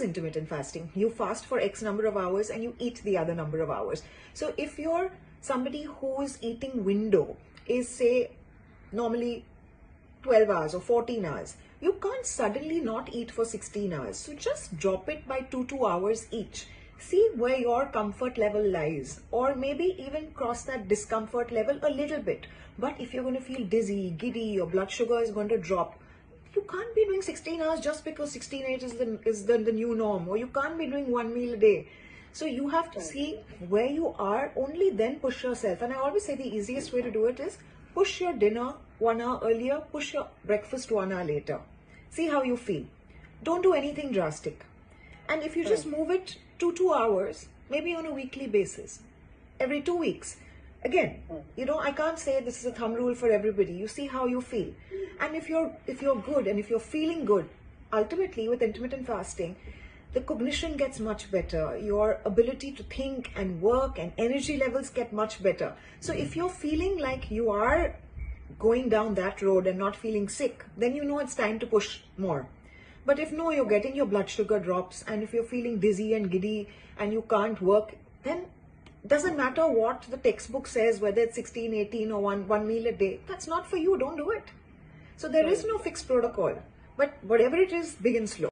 intermittent fasting. You fast for X number of hours and you eat the other number of hours. So if you're somebody whose eating window is, say, normally 12 hours or 14 hours, you can't suddenly not eat for 16 hours. So just drop it by 2 hours each. See where your comfort level lies, or maybe even cross that discomfort level a little bit. But if you're going to feel dizzy, giddy, your blood sugar is going to drop, you can't be doing 16 hours just because 16/8 is the new norm, or you can't be doing one meal a day. So you have to see where you are, only then push yourself. And I always say the easiest way to do it is push your dinner 1 hour earlier, push your breakfast 1 hour later. See how you feel. Don't do anything drastic. And if you just move it to 2 hours, maybe on a weekly basis, every 2 weeks. Again, I can't say this is a thumb rule for everybody. You see how you feel. And if you're good and if you're feeling good, ultimately with intermittent fasting, the cognition gets much better. Your ability to think and work and energy levels get much better. So if you're feeling like you are going down that road and not feeling sick, then you know it's time to push more. But if no, you're getting your blood sugar drops, and if you're feeling dizzy and giddy and you can't work, then doesn't matter what the textbook says, whether it's 16, 18 or one meal a day. That's not for you. Don't do it. So there is no fixed protocol. But whatever it is, begin slow.